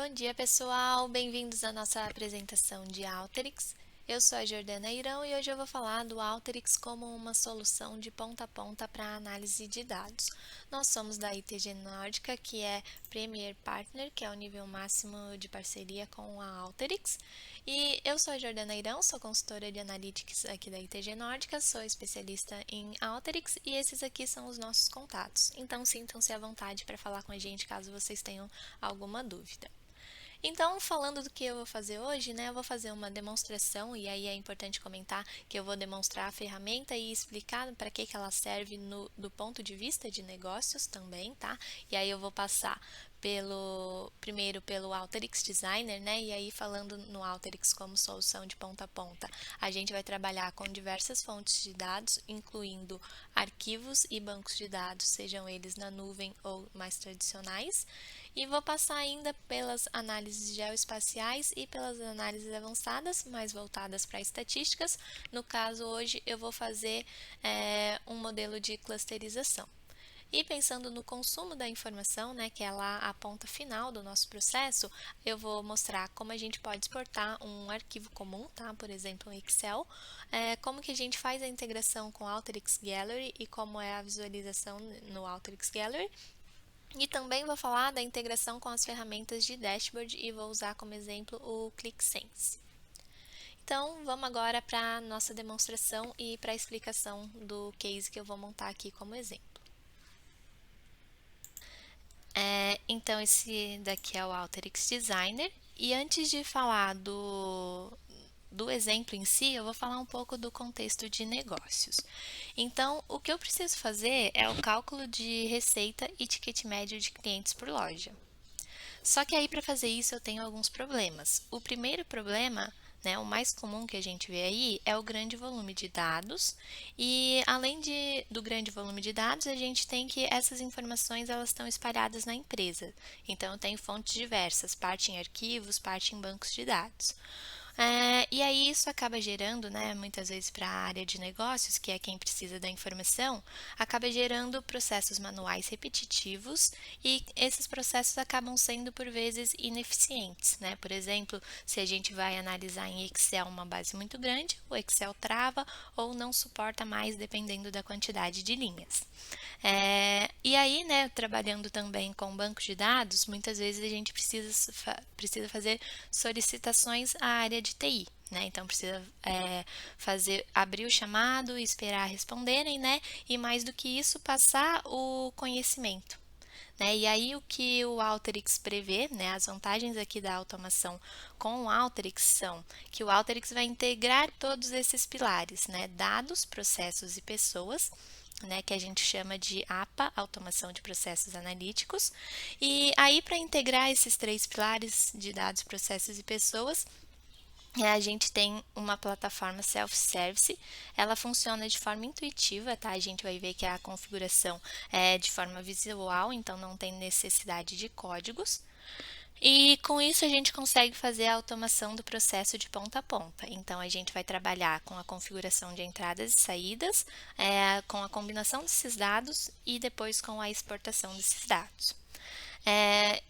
Bom dia, pessoal! Bem-vindos à nossa apresentação de Alteryx. Eu sou a Jordana Irão e hoje eu vou falar do Alteryx como uma solução de ponta a ponta para análise de dados. Nós somos da ITG Nórdica, que é Premier Partner, que é o nível máximo de parceria com a Alteryx. E eu sou a Jordana Irão, sou consultora de Analytics aqui da ITG Nórdica, sou especialista em Alteryx e esses aqui são os nossos contatos. Então sintam-se à vontade para falar com a gente caso vocês tenham alguma dúvida. Então, falando do que eu vou fazer hoje, né, eu vou fazer uma demonstração e aí é importante comentar que eu vou demonstrar a ferramenta e explicar para que ela serve do ponto de vista de negócios também, tá? E aí eu vou passar primeiro pelo Alteryx Designer, né? E aí falando no Alteryx como solução de ponta a ponta, a gente vai trabalhar com diversas fontes de dados, incluindo arquivos e bancos de dados, sejam eles na nuvem ou mais tradicionais. E vou passar ainda pelas análises geoespaciais e pelas análises avançadas, mais voltadas para estatísticas. No caso, hoje eu vou fazer um modelo de clusterização. E pensando no consumo da informação, né, que é lá a ponta final do nosso processo, eu vou mostrar como a gente pode exportar um arquivo comum, tá? Por exemplo, um Excel, como que a gente faz a integração com o Alteryx Gallery e como é a visualização no Alteryx Gallery. E também vou falar da integração com as ferramentas de dashboard e vou usar como exemplo o ClickSense. Então, vamos agora para a nossa demonstração e para a explicação do case que eu vou montar aqui como exemplo. Então, esse daqui é o Alteryx Designer. E antes de falar do exemplo em si, eu vou falar um pouco do contexto de negócios. Então, o que eu preciso fazer é o cálculo de receita e ticket médio de clientes por loja. Só que aí, para fazer isso, eu tenho alguns problemas. O primeiro problema, né, o mais comum que a gente vê aí, é o grande volume de dados. E além do grande volume de dados, a gente tem que essas informações elas estão espalhadas na empresa. Então, eu tenho fontes diversas, parte em arquivos, parte em bancos de dados. E aí isso acaba gerando, né, muitas vezes para a área de negócios, que é quem precisa da informação, acaba gerando processos manuais repetitivos e esses processos acabam sendo por vezes ineficientes, né? Por exemplo, se a gente vai analisar em Excel uma base muito grande, o Excel trava ou não suporta mais dependendo da quantidade de linhas. E aí, né, trabalhando também com bancos de dados, muitas vezes a gente precisa fazer solicitações à área de TI. Né? Então, precisa abrir o chamado, esperar responderem, né? E mais do que isso, passar o conhecimento. Né? E aí, o que o Alteryx prevê, né? As vantagens aqui da automação com o Alteryx são que o Alteryx vai integrar todos esses pilares, né? Dados, processos e pessoas, né, que a gente chama de APA, Automação de Processos Analíticos. E aí, para integrar esses três pilares de dados, processos e pessoas, a gente tem uma plataforma self-service, ela funciona de forma intuitiva, tá? A gente vai ver que a configuração é de forma visual, então não tem necessidade de códigos. E com isso a gente consegue fazer a automação do processo de ponta a ponta. Então a gente vai trabalhar com a configuração de entradas e saídas, com a combinação desses dados e depois com a exportação desses dados.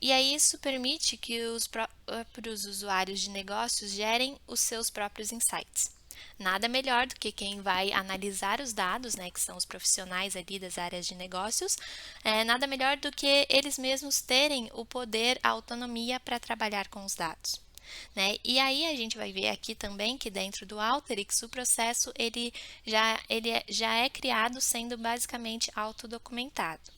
E aí isso permite que os próprios usuários de negócios gerem os seus próprios insights. Nada melhor do que quem vai analisar os dados, né, que são os profissionais ali das áreas de negócios, nada melhor do que eles mesmos terem o poder, a autonomia para trabalhar com os dados. Né? E aí a gente vai ver aqui também que dentro do Alteryx o processo ele já é criado sendo basicamente autodocumentado.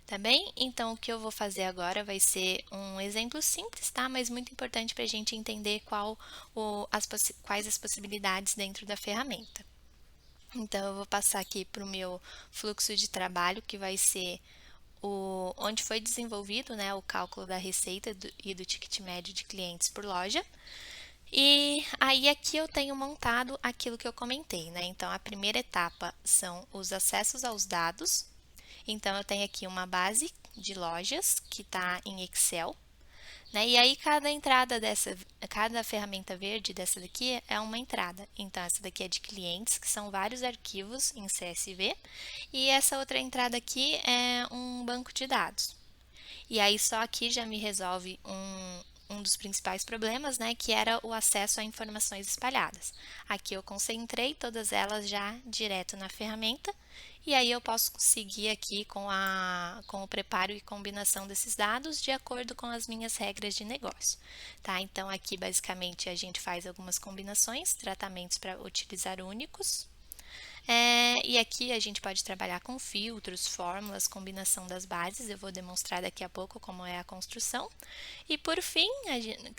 Tá bem? Então, o que eu vou fazer agora vai ser um exemplo simples, tá? Mas muito importante para a gente entender quais as possibilidades dentro da ferramenta. Então, eu vou passar aqui para o meu fluxo de trabalho, que vai ser onde foi desenvolvido, né, o cálculo da receita e do ticket médio de clientes por loja. E aí aqui eu tenho montado aquilo que eu comentei, né? Então, a primeira etapa são os acessos aos dados. Então, eu tenho aqui uma base de lojas que está em Excel, né? E aí, cada ferramenta verde dessa daqui é uma entrada. Então, essa daqui é de clientes, que são vários arquivos em CSV, e essa outra entrada aqui é um banco de dados. E aí só aqui já me resolve um dos principais problemas, né, que era o acesso a informações espalhadas. Aqui eu concentrei todas elas já direto na ferramenta, e aí eu posso seguir aqui com o preparo e combinação desses dados de acordo com as minhas regras de negócio, tá? Então aqui basicamente a gente faz algumas combinações, tratamentos para utilizar únicos, e aqui a gente pode trabalhar com filtros, fórmulas, combinação das bases. Eu vou demonstrar daqui a pouco como é a construção. E por fim,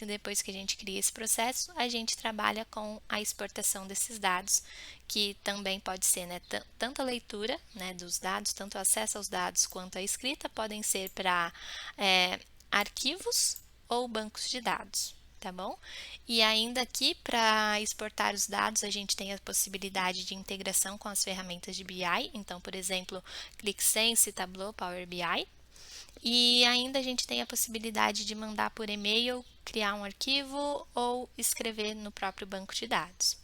depois que a gente cria esse processo, a gente trabalha com a exportação desses dados, que também pode ser, né, tanto a leitura, né, dos dados, tanto o acesso aos dados quanto a escrita, podem ser para arquivos ou bancos de dados. Tá bom? E ainda aqui, para exportar os dados, a gente tem a possibilidade de integração com as ferramentas de BI. Então, por exemplo, ClickSense, Tableau, Power BI. E ainda a gente tem a possibilidade de mandar por e-mail, criar um arquivo ou escrever no próprio banco de dados.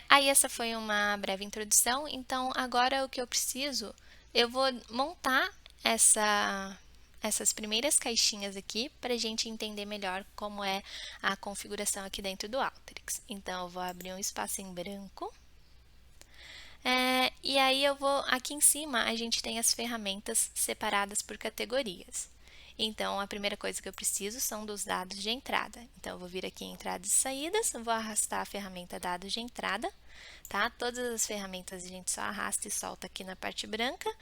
Aí essa foi uma breve introdução. Então, agora o que eu preciso, eu vou montar essas primeiras caixinhas aqui para a gente entender melhor como é a configuração aqui dentro do Alteryx. Então, eu vou abrir um espaço em branco. E aí eu vou, aqui em cima, a gente tem as ferramentas separadas por categorias. Então, a primeira coisa que eu preciso são dos dados de entrada. Então, eu vou vir aqui em entradas e saídas, vou arrastar a ferramenta dados de entrada, tá? Todas as ferramentas a gente só arrasta e solta aqui na parte branca.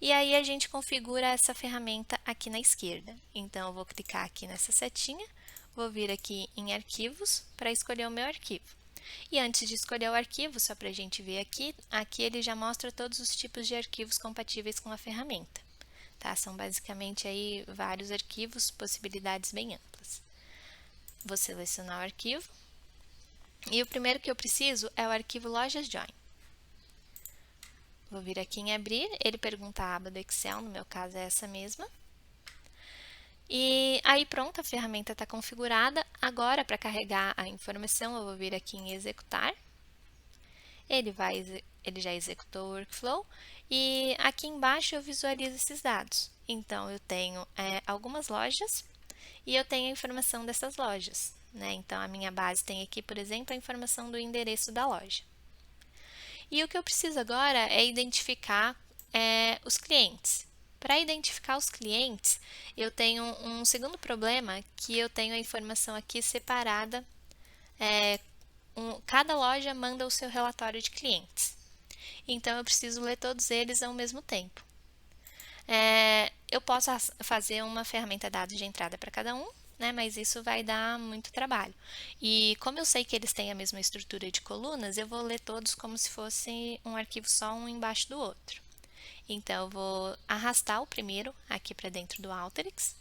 E aí a gente configura essa ferramenta aqui na esquerda. Então, eu vou clicar aqui nessa setinha, vou vir aqui em arquivos para escolher o meu arquivo. E antes de escolher o arquivo, só para a gente ver aqui, aqui ele já mostra todos os tipos de arquivos compatíveis com a ferramenta. Tá? São basicamente aí vários arquivos, possibilidades bem amplas. Vou selecionar o arquivo. E o primeiro que eu preciso é o arquivo lojas join. Vou vir aqui em abrir, ele pergunta a aba do Excel, no meu caso é essa mesma. E aí pronto, a ferramenta está configurada. Agora, para carregar a informação, eu vou vir aqui em executar. Ele já executou o workflow e aqui embaixo eu visualizo esses dados. Então, eu tenho algumas lojas e eu tenho a informação dessas lojas, né? Então, a minha base tem aqui, por exemplo, a informação do endereço da loja. E o que eu preciso agora é identificar os clientes. Para identificar os clientes, eu tenho um segundo problema, que eu tenho a informação aqui separada. Cada loja manda o seu relatório de clientes. Então, eu preciso ler todos eles ao mesmo tempo. Eu posso fazer uma ferramenta dados de entrada para cada um, né, mas isso vai dar muito trabalho. E como eu sei que eles têm a mesma estrutura de colunas, eu vou ler todos como se fosse um arquivo só, um embaixo do outro. Então, eu vou arrastar o primeiro aqui para dentro do Alteryx.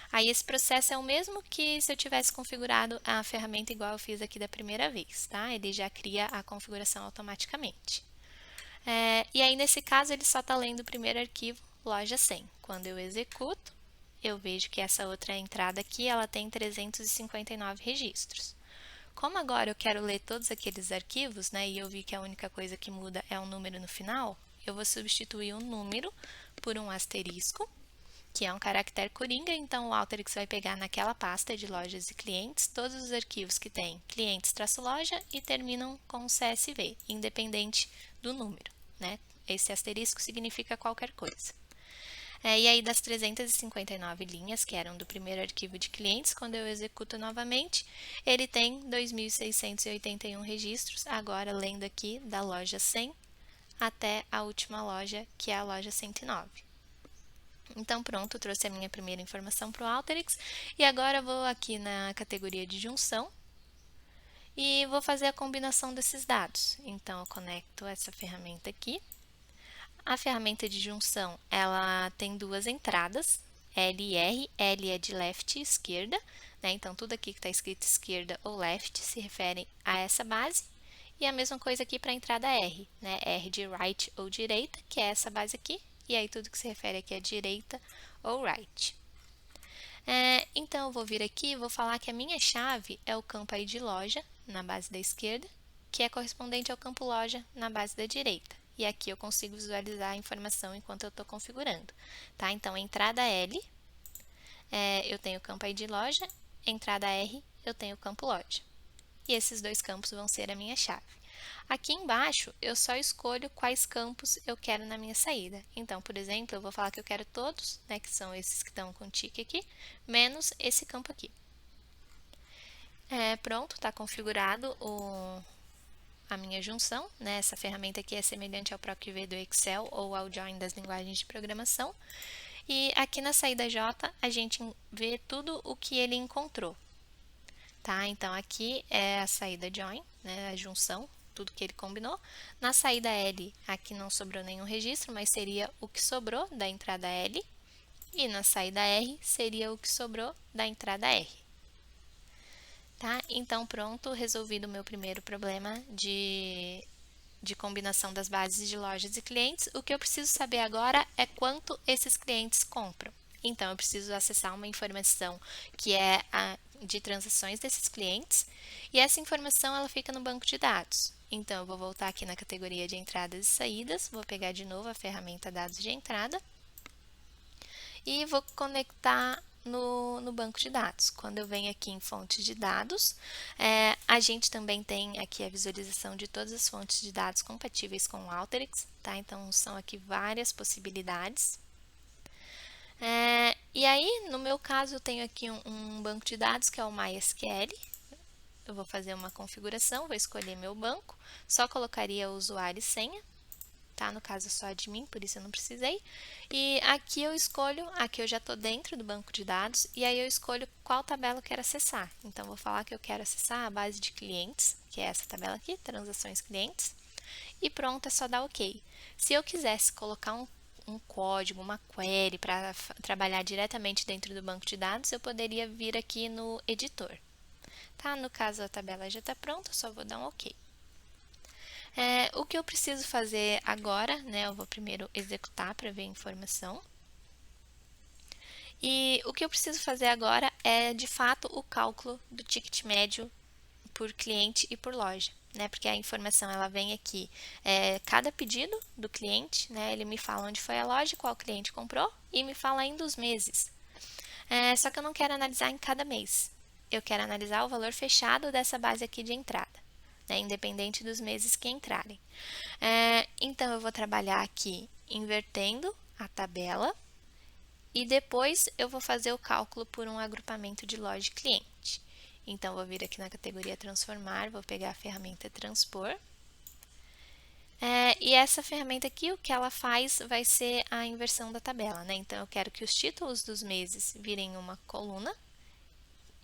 Aí, esse processo é o mesmo que se eu tivesse configurado a ferramenta igual eu fiz aqui da primeira vez, tá? Ele já cria a configuração automaticamente. E aí, nesse caso, ele só está lendo o primeiro arquivo, loja 100. Quando eu executo, eu vejo que essa outra entrada aqui, ela tem 359 registros. Como agora eu quero ler todos aqueles arquivos, né, e eu vi que a única coisa que muda é o número no final, eu vou substituir o número por um asterisco, que é um caractere coringa, então o Alteryx vai pegar naquela pasta de lojas e clientes todos os arquivos que tem clientes-loja e terminam com CSV, independente do número, né? Esse asterisco significa qualquer coisa. E aí, das 359 linhas, que eram do primeiro arquivo de clientes, quando eu executo novamente, ele tem 2.681 registros, agora lendo aqui da loja 100 até a última loja, que é a loja 109. Então, pronto, trouxe a minha primeira informação para o Alteryx. E agora eu vou aqui na categoria de junção e vou fazer a combinação desses dados. Então, eu conecto essa ferramenta aqui. A ferramenta de junção, ela tem duas entradas, L e R. L é de left e esquerda, né? Então, tudo aqui que está escrito esquerda ou left se refere a essa base. E a mesma coisa aqui para a entrada R, né? R de right ou direita, que é essa base aqui. E aí, tudo que se refere aqui é direita ou right. Então, eu vou vir aqui e vou falar que a minha chave é o campo aí de loja, na base da esquerda, que é correspondente ao campo loja na base da direita. e aqui eu consigo visualizar a informação enquanto eu estou configurando. Tá? Então, entrada L, eu tenho o campo ID loja, entrada R, eu tenho o campo loja. E esses dois campos vão ser a minha chave. Aqui embaixo, eu só escolho quais campos eu quero na minha saída. Então, por exemplo, eu vou falar que eu quero todos, né, que são esses que estão com tique aqui, menos esse campo aqui. Pronto, está configurado a minha junção, né? Essa ferramenta aqui é semelhante ao PROC-V do Excel ou ao Join das linguagens de programação. E aqui na saída J, a gente vê tudo o que ele encontrou. Tá? Então, aqui é a saída Join, né? A junção, tudo que ele combinou. Na saída L, aqui não sobrou nenhum registro, mas seria o que sobrou da entrada L. E na saída R, seria o que sobrou da entrada R. Tá? Então, pronto, resolvido o meu primeiro problema de combinação das bases de lojas e clientes. O que eu preciso saber agora é quanto esses clientes compram. Então, eu preciso acessar uma informação que é de transações desses clientes, e essa informação ela fica no banco de dados. Então, eu vou voltar aqui na categoria de entradas e saídas, vou pegar de novo a ferramenta dados de entrada e vou conectar no banco de dados. Quando eu venho aqui em fontes de dados, a gente também tem aqui a visualização de todas as fontes de dados compatíveis com o Alteryx, tá? Então, são aqui várias possibilidades. E aí, no meu caso, eu tenho aqui um banco de dados que é o MySQL. Eu vou fazer uma configuração, vou escolher meu banco, só colocaria o usuário e senha. Tá? No caso, só admin, por isso eu não precisei. E aqui eu escolho, aqui eu já estou dentro do banco de dados, e aí eu escolho qual tabela eu quero acessar. Então, vou falar que eu quero acessar a base de clientes, que é essa tabela aqui, transações clientes, e pronto, é só dar OK. Se eu quisesse colocar um código, uma query para trabalhar diretamente dentro do banco de dados, eu poderia vir aqui no editor. Tá? No caso, a tabela já está pronta, só vou dar um OK. O que eu preciso fazer agora, né? Eu vou primeiro executar para ver a informação. E o que eu preciso fazer agora é, de fato, o cálculo do ticket médio por cliente e por loja, né? Porque a informação ela vem aqui, cada pedido do cliente, né? Ele me fala onde foi a loja, qual cliente comprou e me fala ainda os meses. Só que eu não quero analisar em cada mês. Eu quero analisar o valor fechado dessa base aqui de entrada, né? Independente dos meses que entrarem. Então, eu vou trabalhar aqui invertendo a tabela e depois eu vou fazer o cálculo por um agrupamento de loja e cliente. Então, vou vir aqui na categoria transformar, vou pegar a ferramenta transpor. E essa ferramenta aqui, o que ela faz vai ser a inversão da tabela, né? Então, eu quero que os títulos dos meses virem uma coluna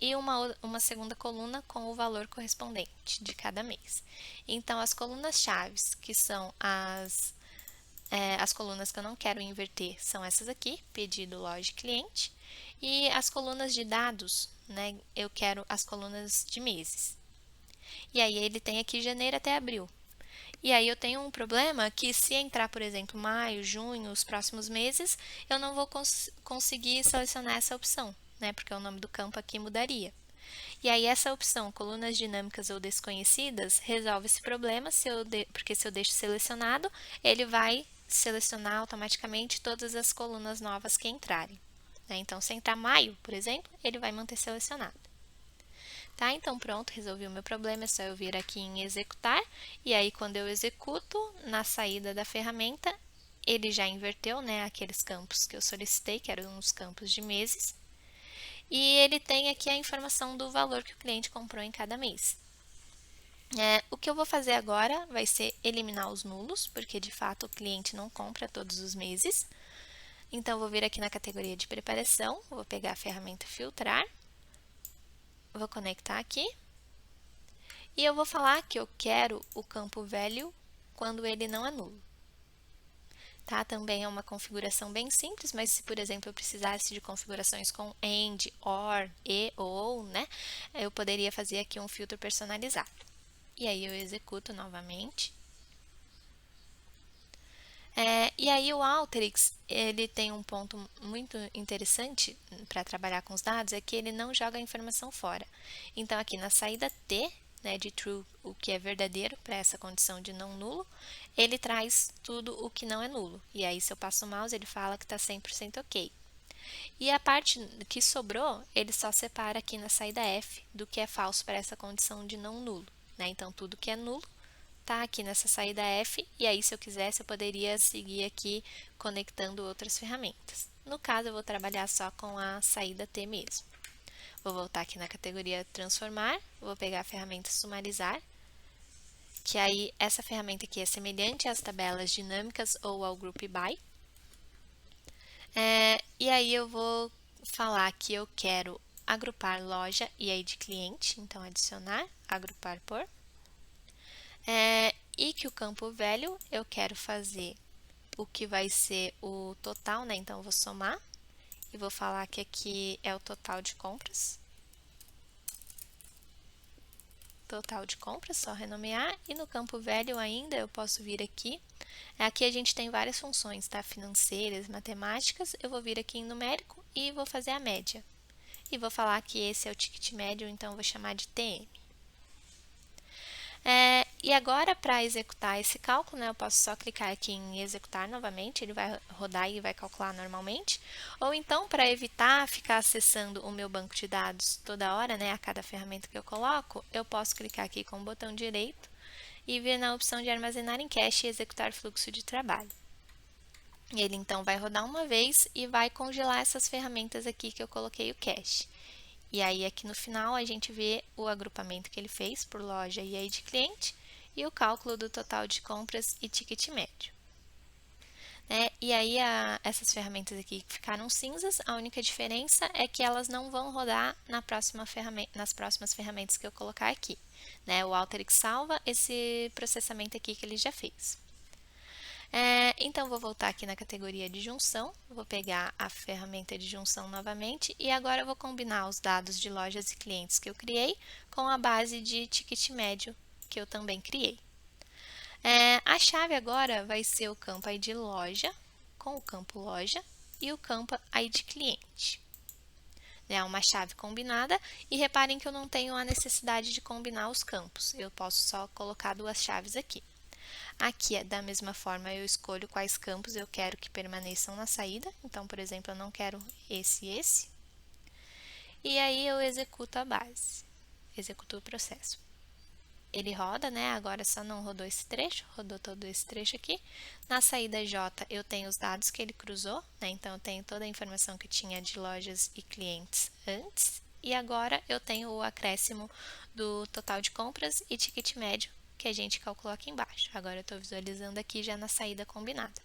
e uma segunda coluna com o valor correspondente de cada mês. Então, as colunas chaves, que são as colunas que eu não quero inverter, são essas aqui, pedido, loja e cliente. E as colunas de dados, né, eu quero as colunas de meses. E aí, ele tem aqui janeiro até abril. E aí, eu tenho um problema que se entrar, por exemplo, maio, junho, os próximos meses, eu não vou conseguir selecionar essa opção, né, porque o nome do campo aqui mudaria. E aí, essa opção, colunas dinâmicas ou desconhecidas, resolve esse problema, porque se eu deixo selecionado, ele vai selecionar automaticamente todas as colunas novas que entrarem. Então, se entrar maio, por exemplo, ele vai manter selecionado. Tá? Então, pronto, resolvi o meu problema, é só eu vir aqui em executar, e aí quando eu executo, na saída da ferramenta, ele já inverteu, né, aqueles campos que eu solicitei, que eram os campos de meses, e ele tem aqui a informação do valor que o cliente comprou em cada mês. O que eu vou fazer agora vai ser eliminar os nulos, porque de fato o cliente não compra todos os meses. Então, vou vir aqui na categoria de preparação, vou pegar a ferramenta filtrar, vou conectar aqui, e eu vou falar que eu quero o campo value quando ele não é nulo. Tá? Também é uma configuração bem simples, mas se, por exemplo, eu precisasse de configurações com AND, OR, E ou, né, eu poderia fazer aqui um filtro personalizado. E aí eu executo novamente. E aí o Alteryx, ele tem um ponto muito interessante para trabalhar com os dados, é que ele não joga a informação fora. Então, aqui na saída T, né, de true, o que é verdadeiro para essa condição de não nulo, ele traz tudo o que não é nulo. E aí, se eu passo o mouse, ele fala que está 100% ok. E a parte que sobrou, ele só separa aqui na saída F do que é falso para essa condição de não nulo, né? Então, tudo que é nulo está aqui nessa saída F, e aí, se eu quisesse, eu poderia seguir aqui conectando outras ferramentas. No caso, eu vou trabalhar só com a saída T mesmo. Vou voltar aqui na categoria transformar, vou pegar a ferramenta sumarizar, que aí essa ferramenta aqui é semelhante às tabelas dinâmicas ou ao group by. E aí eu vou falar que eu quero agrupar loja e ID cliente, então adicionar, agrupar por. E que o campo velho eu quero fazer o que vai ser o total, né? Então eu vou somar e vou falar que aqui é o total de compras. Total de compras, só renomear. E no campo velho ainda eu posso vir aqui. Aqui a gente tem várias funções, tá? Financeiras, matemáticas. Eu vou vir aqui em numérico e vou fazer a média. E vou falar que esse é o ticket médio, então eu vou chamar de TM. E agora, para executar esse cálculo, né, eu posso só clicar aqui em executar novamente, ele vai rodar e vai calcular normalmente. Ou então, para evitar ficar acessando o meu banco de dados toda hora, né, a cada ferramenta que eu coloco, eu posso clicar aqui com o botão direito e vir na opção de armazenar em cache e executar fluxo de trabalho. Ele então vai rodar uma vez e vai congelar essas ferramentas aqui que eu coloquei o cache. E aí, aqui no final, a gente vê o agrupamento que ele fez por loja e ID cliente e o cálculo do total de compras e ticket médio. E aí, essas ferramentas aqui que ficaram cinzas, a única diferença é que elas não vão rodar nas próximas ferramentas que eu colocar aqui. O Alteryx salva esse processamento aqui que ele já fez. Então, vou voltar aqui na categoria de junção, vou pegar a ferramenta de junção novamente e agora eu vou combinar os dados de lojas e clientes que eu criei com a base de ticket médio que eu também criei. A chave agora vai ser o campo ID loja com o campo loja e o campo ID cliente. É uma chave combinada e reparem que eu não tenho a necessidade de combinar os campos, eu posso só colocar duas chaves aqui. Aqui, da mesma forma, eu escolho quais campos eu quero que permaneçam na saída. Então, por exemplo, eu não quero esse e esse. E aí, eu executo a base. Executo o processo. Ele roda, né? Agora só não rodou esse trecho, rodou todo esse trecho aqui. Na saída J, eu tenho os dados que ele cruzou, né? Então, eu tenho toda a informação que tinha de lojas e clientes antes. E agora, eu tenho o acréscimo do total de compras e ticket médio que a gente calculou aqui embaixo. Agora eu estou visualizando aqui já na saída combinada.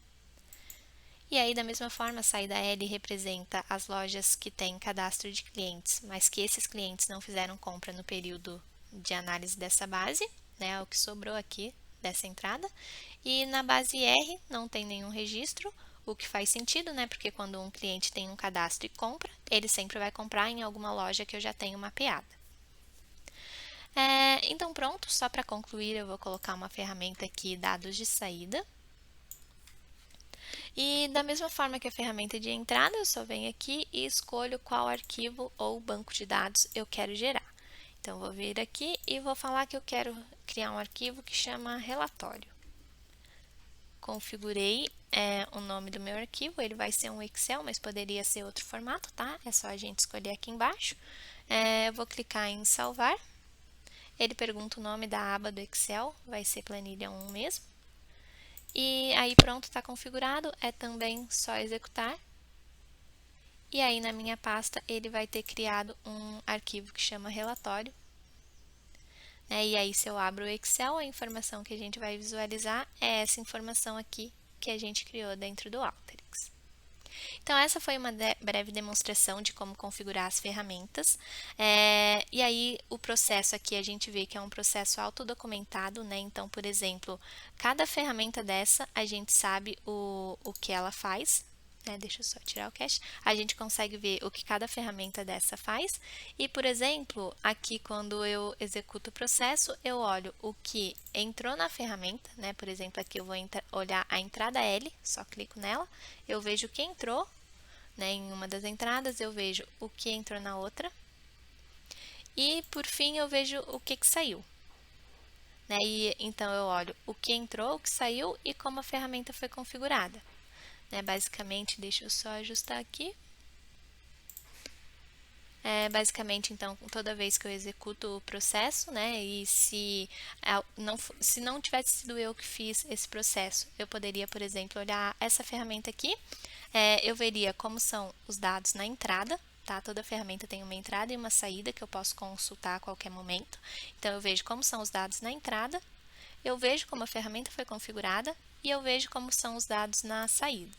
E aí, da mesma forma, a saída L representa as lojas que têm cadastro de clientes, mas que esses clientes não fizeram compra no período de análise dessa base, né, o que sobrou aqui dessa entrada. E na base R não tem nenhum registro, o que faz sentido, né, porque quando um cliente tem um cadastro e compra, ele sempre vai comprar em alguma loja que eu já tenho mapeada. Então, pronto, só para concluir, eu vou colocar uma ferramenta aqui, dados de saída. E da mesma forma que a ferramenta de entrada, eu só venho aqui e escolho qual arquivo ou banco de dados eu quero gerar. Então, vou vir aqui e vou falar que eu quero criar um arquivo que chama relatório. Configurei o nome do meu arquivo, ele vai ser um Excel, mas poderia ser outro formato, tá? É só a gente escolher aqui embaixo. Eu vou clicar em salvar. Ele pergunta o nome da aba do Excel, vai ser planilha 1 mesmo. E aí pronto, está configurado, é também só executar. E aí na minha pasta ele vai ter criado um arquivo que chama relatório. E aí se eu abro o Excel, a informação que a gente vai visualizar é essa informação aqui que a gente criou dentro do Alteryx. Então, essa foi uma breve demonstração de como configurar as ferramentas. E aí, o processo aqui, a gente vê que é um processo autodocumentado, né? Então, por exemplo, cada ferramenta dessa, a gente sabe o que ela faz. Deixa eu só tirar o cache. A gente consegue ver o que cada ferramenta dessa faz. E, por exemplo, aqui quando eu executo o processo, eu olho o que entrou na ferramenta, né? Por exemplo, aqui eu vou olhar a entrada L, só clico nela, eu vejo o que entrou, né, em uma das entradas, eu vejo o que entrou na outra. E, por fim, eu vejo o que saiu. né? E então eu olho o que entrou, o que saiu e como a ferramenta foi configurada, né? Basicamente, deixa eu só ajustar aqui. Basicamente, então, toda vez que eu executo o processo, né, e se não tivesse sido eu que fiz esse processo, eu poderia, por exemplo, olhar essa ferramenta aqui, eu veria como são os dados na entrada, tá? Toda ferramenta tem uma entrada e uma saída que eu posso consultar a qualquer momento. Então, eu vejo como são os dados na entrada, eu vejo como a ferramenta foi configurada e eu vejo como são os dados na saída.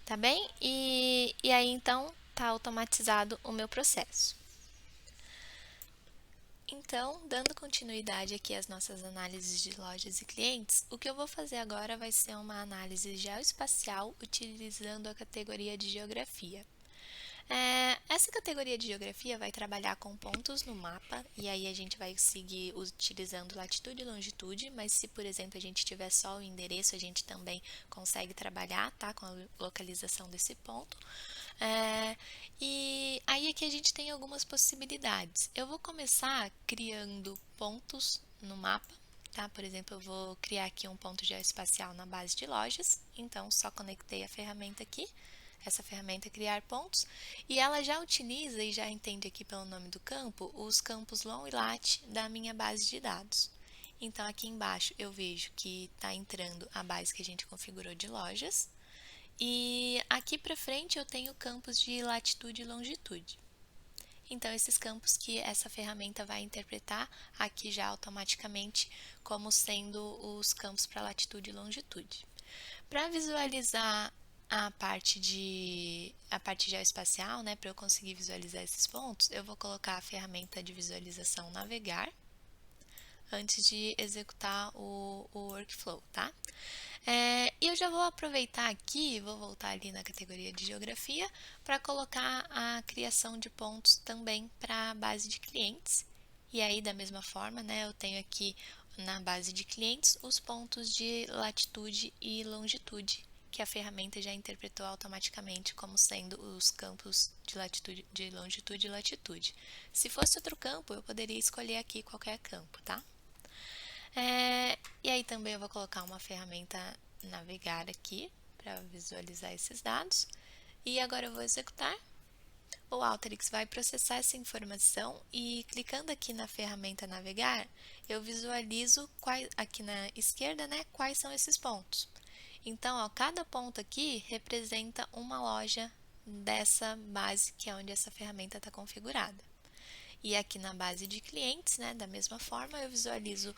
Tá bem? E aí, então, tá automatizado o meu processo. Então, dando continuidade aqui às nossas análises de lojas e clientes, o que eu vou fazer agora vai ser uma análise geoespacial utilizando a categoria de geografia. Essa categoria de geografia vai trabalhar com pontos no mapa, e aí a gente vai seguir utilizando latitude e longitude, mas se, por exemplo, a gente tiver só o endereço, a gente também consegue trabalhar, tá, com a localização desse ponto. E aí aqui a gente tem algumas possibilidades. Eu vou começar criando pontos no mapa, tá? Por exemplo, eu vou criar aqui um ponto geoespacial na base de lojas, então só conectei a ferramenta aqui, essa ferramenta é criar pontos, e ela já utiliza e já entende aqui pelo nome do campo os campos long e lat da minha base de dados. Então aqui embaixo eu vejo que está entrando a base que a gente configurou de lojas, e aqui para frente eu tenho campos de latitude e longitude. Então, esses campos que essa ferramenta vai interpretar aqui já automaticamente como sendo os campos para latitude e longitude. Para visualizar a parte geoespacial, né, para eu conseguir visualizar esses pontos, eu vou colocar a ferramenta de visualização navegar antes de executar o workflow, tá? E eu já vou aproveitar aqui, vou voltar ali na categoria de geografia, para colocar a criação de pontos também para a base de clientes. E aí, da mesma forma, né, eu tenho aqui na base de clientes os pontos de latitude e longitude, que a ferramenta já interpretou automaticamente como sendo os campos de latitude, de longitude e latitude. Se fosse outro campo, eu poderia escolher aqui qualquer campo, tá? E aí também eu vou colocar uma ferramenta navegar aqui para visualizar esses dados. E agora eu vou executar. O Alteryx vai processar essa informação e clicando aqui na ferramenta navegar, eu visualizo aqui na esquerda, né, quais são esses pontos. Então, ó, cada ponto aqui representa uma loja dessa base que é onde essa ferramenta está configurada. E aqui na base de clientes, né, da mesma forma, eu visualizo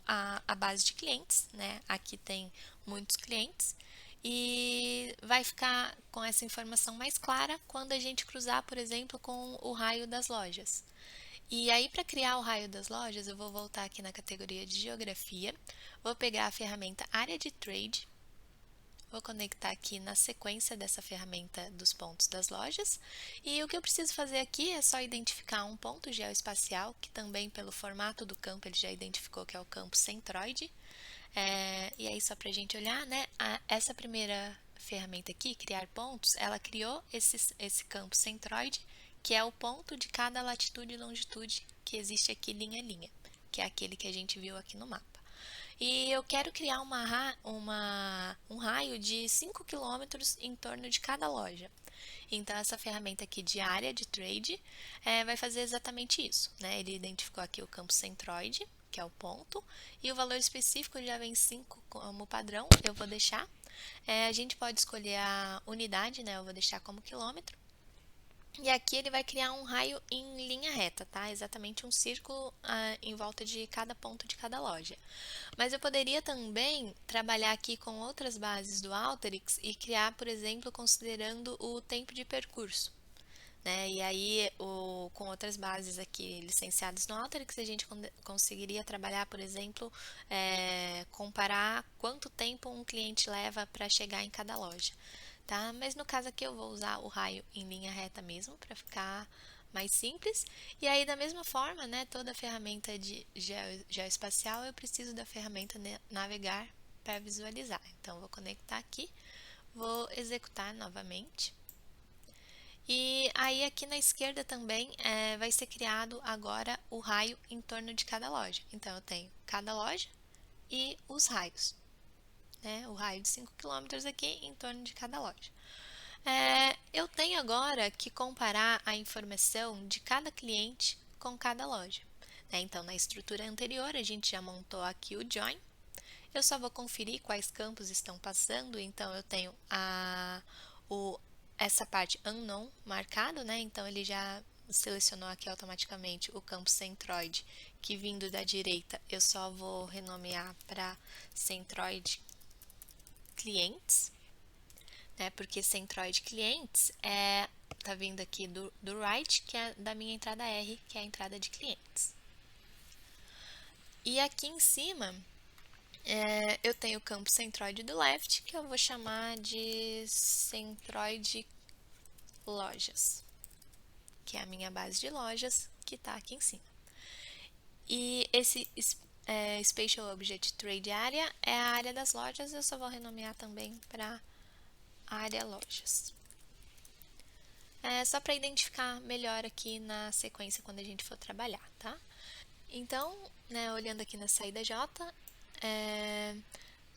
a base de clientes, né, aqui tem muitos clientes, e vai ficar com essa informação mais clara quando a gente cruzar, por exemplo, com o raio das lojas. E aí, para criar o raio das lojas, eu vou voltar aqui na categoria de geografia, vou pegar a ferramenta área de trade, vou conectar aqui na sequência dessa ferramenta dos pontos das lojas. E o que eu preciso fazer aqui é só identificar um ponto geoespacial, que também pelo formato do campo ele já identificou que é o campo centroide. E aí só para a gente olhar, né, essa primeira ferramenta aqui, criar pontos, ela criou esse campo centroide, que é o ponto de cada latitude e longitude que existe aqui linha a linha, que é aquele que a gente viu aqui no mapa. E eu quero criar um raio de 5 quilômetros em torno de cada loja. Então, essa ferramenta aqui de área de trade vai fazer exatamente isso, né? Ele identificou aqui o campo centroide, que é o ponto, e o valor específico já vem 5 como padrão, eu vou deixar. A gente pode escolher a unidade, né? Eu vou deixar como quilômetro. E aqui ele vai criar um raio em linha reta, tá? Exatamente um círculo em volta de cada ponto de cada loja. Mas eu poderia também trabalhar aqui com outras bases do Alteryx e criar, por exemplo, considerando o tempo de percurso. Né? E aí, com outras bases aqui licenciadas no Alteryx, a gente conseguiria trabalhar, por exemplo, comparar quanto tempo um cliente leva para chegar em cada loja. Tá? Mas no caso aqui eu vou usar o raio em linha reta mesmo, para ficar mais simples. E aí, da mesma forma, né, toda ferramenta de geoespacial, eu preciso da ferramenta navegar para visualizar. Então, vou conectar aqui, vou executar novamente. E aí aqui na esquerda também vai ser criado agora o raio em torno de cada loja. Então, eu tenho cada loja e os raios, né? O raio de 5 km aqui em torno de cada loja. Eu tenho agora que comparar a informação de cada cliente com cada loja, né? Então, na estrutura anterior, a gente já montou aqui o join. Eu só vou conferir quais campos estão passando, então eu tenho essa parte unknown marcado, né? Então ele já selecionou aqui automaticamente o campo centroid, que vindo da direita eu só vou renomear para centroid clientes, né? Porque centroid clientes tá vindo aqui do right, que é da minha entrada R, que é a entrada de clientes. E aqui em cima eu tenho o campo centroid do left, que eu vou chamar de centroid lojas, que é a minha base de lojas, que está aqui em cima. E esse Spatial Object Trade Area é a área das lojas, eu só vou renomear também para área lojas. Só para identificar melhor aqui na sequência quando a gente for trabalhar, tá? Então, né, olhando aqui na saída J,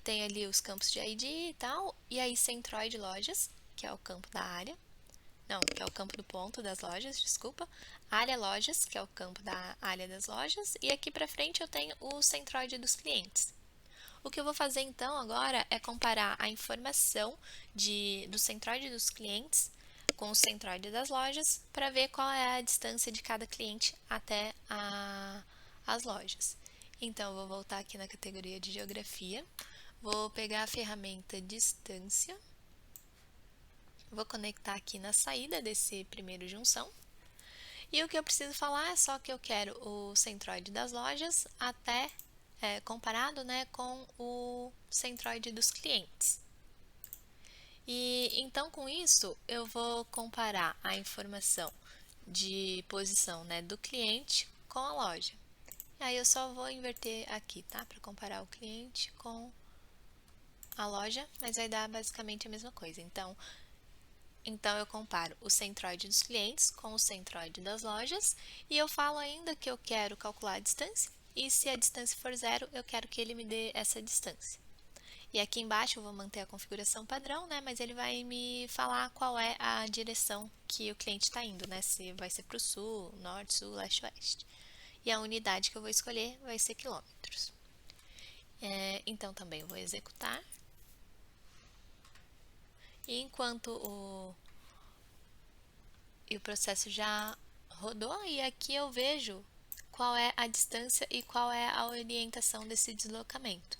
tem ali os campos de ID e tal, e aí centroid lojas, que é o campo da área, não, que é o campo do ponto das lojas, desculpa, área lojas, que é o campo da área das lojas, e aqui para frente eu tenho o centroid dos clientes. O que eu vou fazer então agora é comparar a informação do centroid dos clientes com o centroid das lojas para ver qual é a distância de cada cliente até as lojas. Então, eu vou voltar aqui na categoria de geografia, vou pegar a ferramenta distância, vou conectar aqui na saída desse primeiro junção, e o que eu preciso falar é só que eu quero o centroid das lojas até comparado, né, com o centroid dos clientes. E então com isso eu vou comparar a informação de posição, né, do cliente com a loja. E aí eu só vou inverter aqui, tá? Para comparar o cliente com a loja, mas vai dar basicamente a mesma coisa. Então eu comparo o centroid dos clientes com o centroid das lojas e eu falo ainda que eu quero calcular a distância e se a distância for zero, eu quero que ele me dê essa distância. E aqui embaixo eu vou manter a configuração padrão, né? Mas ele vai me falar qual é a direção que o cliente está indo, né? Se vai ser para o sul, norte, sul, leste, oeste. E a unidade que eu vou escolher vai ser quilômetros. Então também eu vou executar. E enquanto o processo já rodou, e aqui eu vejo qual é a distância e qual é a orientação desse deslocamento.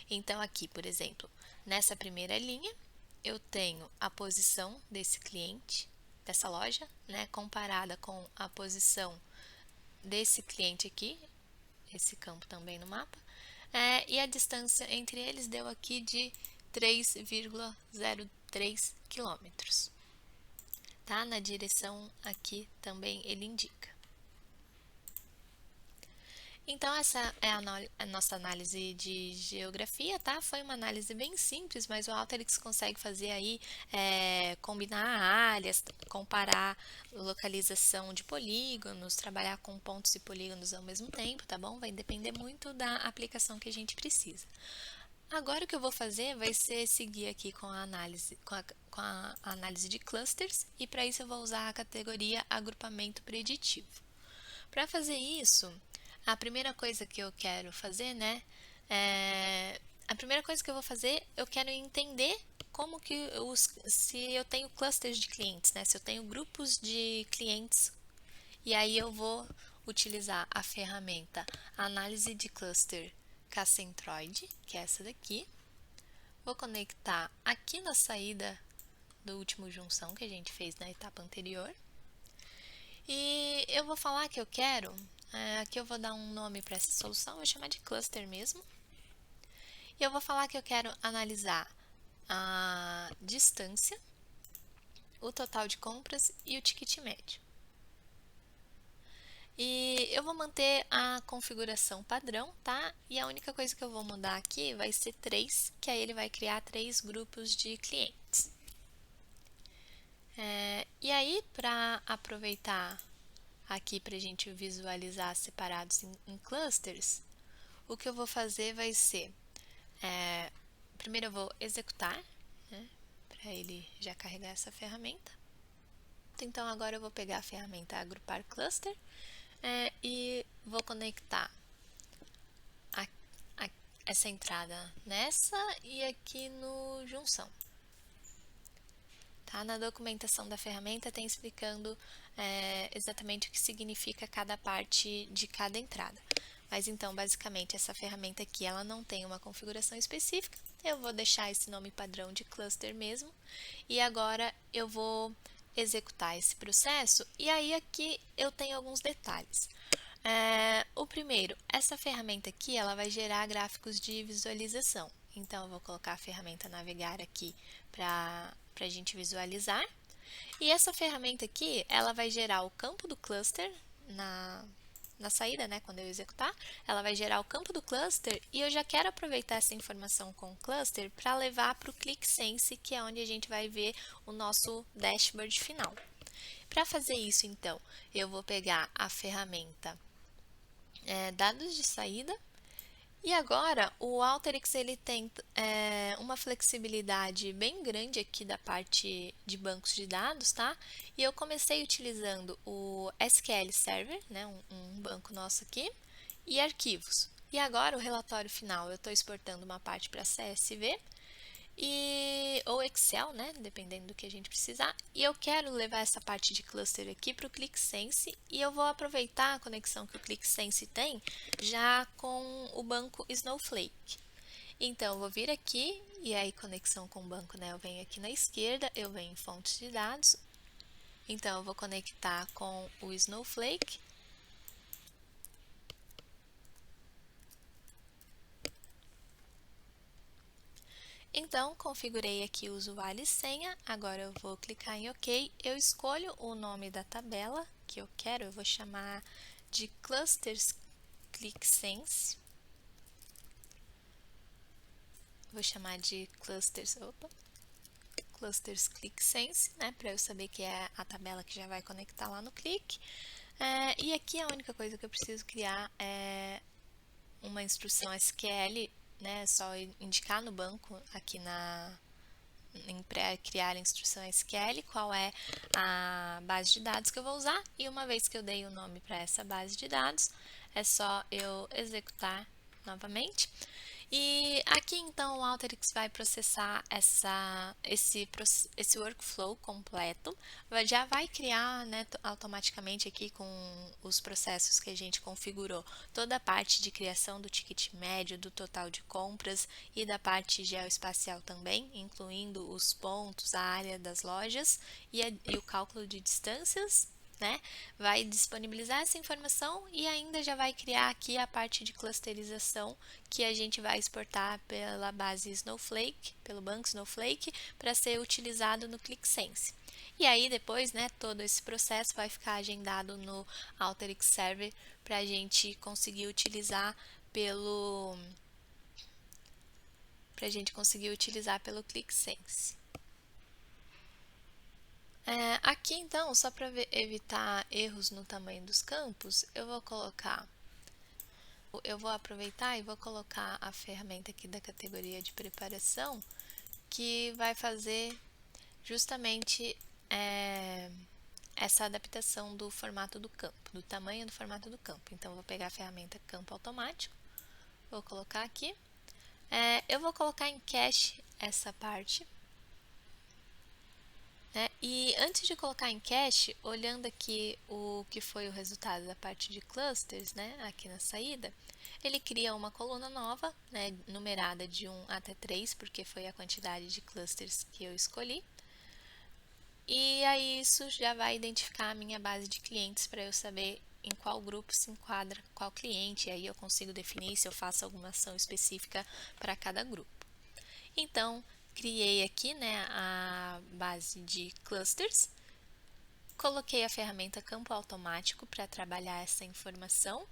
Então aqui, por exemplo, nessa primeira linha, eu tenho a posição desse cliente, dessa loja, né, comparada com a posição desse cliente aqui, esse campo também no mapa, e a distância entre eles deu aqui de 3,03 quilômetros. Tá? Na direção aqui também ele indica. Então, essa é a nossa análise de geografia, tá? Foi uma análise bem simples, mas o Alteryx consegue fazer aí, combinar áreas, comparar localização de polígonos, trabalhar com pontos e polígonos ao mesmo tempo, tá bom? Vai depender muito da aplicação que a gente precisa. Agora o que eu vou fazer vai ser seguir aqui com a análise, com a análise de clusters, e para isso eu vou usar a categoria agrupamento preditivo. Para fazer isso, a primeira coisa que eu quero fazer, né, a primeira coisa que eu vou fazer, eu quero entender como que se eu tenho clusters de clientes, né, se eu tenho grupos de clientes, e aí eu vou utilizar a ferramenta análise de cluster Kcentroid, que é essa daqui. Vou conectar aqui na saída do último junção que a gente fez na etapa anterior. E eu vou falar que eu quero, aqui eu vou dar um nome para essa solução, vou chamar de cluster mesmo. E eu vou falar que eu quero analisar a distância, o total de compras e o ticket médio. E eu vou manter a configuração padrão, tá? E a única coisa que eu vou mudar aqui vai ser 3, que aí ele vai criar 3 grupos de clientes. E aí, para aproveitar aqui para a gente visualizar separados em clusters, o que eu vou fazer vai ser, primeiro eu vou executar, né, para ele já carregar essa ferramenta. Então agora eu vou pegar a ferramenta agrupar cluster e vou conectar essa entrada nessa e aqui no junção. Tá? Na documentação da ferramenta tem explicando exatamente o que significa cada parte de cada entrada. Mas então, basicamente, essa ferramenta aqui ela não tem uma configuração específica. Eu vou deixar esse nome padrão de cluster mesmo. E agora eu vou executar esse processo. E aí aqui eu tenho alguns detalhes. O primeiro, essa ferramenta aqui ela vai gerar gráficos de visualização. Então, eu vou colocar a ferramenta navegar aqui para a gente visualizar. E essa ferramenta aqui, ela vai gerar o campo do cluster na saída, né, quando eu executar, ela vai gerar o campo do cluster e eu já quero aproveitar essa informação com o cluster para levar para o ClickSense, que é onde a gente vai ver o nosso dashboard final. Para fazer isso, então, eu vou pegar a ferramenta dados de saída. E agora, o Alteryx ele tem uma flexibilidade bem grande aqui da parte de bancos de dados, tá? E eu comecei utilizando o SQL Server, né, um banco nosso aqui, e arquivos. E agora, o relatório final, eu estou exportando uma parte para CSV, ou Excel, né, dependendo do que a gente precisar. E eu quero levar essa parte de cluster aqui para o ClickSense e eu vou aproveitar a conexão que o ClickSense tem já com o banco Snowflake. Então, eu vou vir aqui e aí conexão com o banco, né, eu venho aqui na esquerda, eu venho em fontes de dados. Então, eu vou conectar com o Snowflake. Então, configurei aqui o usuário e senha, agora eu vou clicar em OK, eu escolho o nome da tabela que eu quero, eu vou chamar de Clusters ClickSense, vou chamar de Clusters ClickSense, né, para eu saber que é a tabela que já vai conectar lá no Click. E aqui a única coisa que eu preciso criar é uma instrução SQL, né, só indicar no banco aqui para criar a instrução SQL, qual é a base de dados que eu vou usar, e uma vez que eu dei o nome para essa base de dados, é só eu executar novamente. E aqui então o Alteryx vai processar esse workflow completo, já vai criar, né, automaticamente aqui com os processos que a gente configurou, toda a parte de criação do ticket médio, do total de compras e da parte geoespacial também, incluindo os pontos, a área das lojas e o cálculo de distâncias. Né? Vai disponibilizar essa informação e ainda já vai criar aqui a parte de clusterização que a gente vai exportar pela base Snowflake, pelo banco Snowflake, para ser utilizado no ClickSense. E aí depois, né, todo esse processo vai ficar agendado no Alteryx Server para a gente conseguir utilizar pelo ClickSense. Aqui então, só para evitar erros no tamanho dos campos, eu vou aproveitar e vou colocar a ferramenta aqui da categoria de preparação, que vai fazer justamente essa adaptação do formato do campo, do tamanho do formato do campo. Então, eu vou pegar a ferramenta campo automático, vou colocar aqui. Eu vou colocar em cache essa parte. E antes de colocar em cache, olhando aqui o que foi o resultado da parte de clusters, né, aqui na saída, ele cria uma coluna nova, né, numerada de 1 até 3, porque foi a quantidade de clusters que eu escolhi. E aí isso já vai identificar a minha base de clientes para eu saber em qual grupo se enquadra qual cliente, e aí eu consigo definir se eu faço alguma ação específica para cada grupo. Então, criei aqui, né, a base de clusters, coloquei a ferramenta campo automático para trabalhar essa informação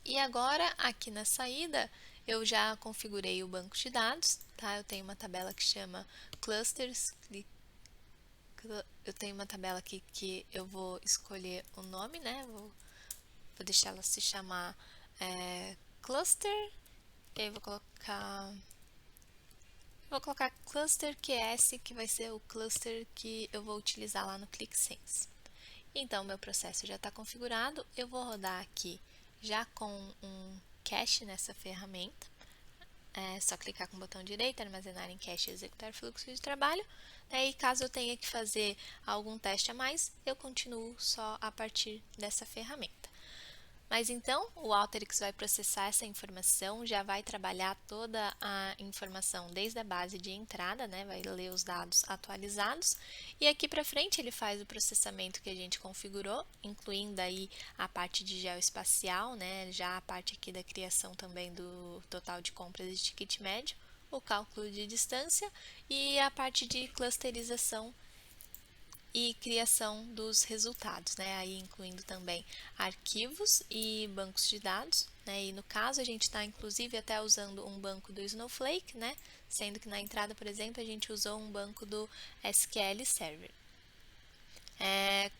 e agora aqui na saída eu já configurei o banco de dados, tá? Eu tenho uma tabela que chama Clusters eu tenho uma tabela aqui que eu vou escolher o nome, né? Vou deixar ela se chamar cluster, e aí vou colocar cluster QS, que vai ser o cluster que eu vou utilizar lá no ClickSense. Então, meu processo já está configurado, eu vou rodar aqui já com um cache nessa ferramenta. É só clicar com o botão direito, armazenar em cache e executar fluxo de trabalho. E caso eu tenha que fazer algum teste a mais, eu continuo só a partir dessa ferramenta. Mas então, o Alteryx vai processar essa informação, já vai trabalhar toda a informação desde a base de entrada, né? Vai ler os dados atualizados, e aqui para frente ele faz o processamento que a gente configurou, incluindo aí a parte de geoespacial, né? Já a parte aqui da criação também do total de compras e ticket médio, o cálculo de distância e a parte de clusterização e criação dos resultados, né? Aí incluindo também arquivos e bancos de dados, né? E no caso a gente está inclusive até usando um banco do Snowflake, né? Sendo que na entrada, por exemplo, a gente usou um banco do SQL Server.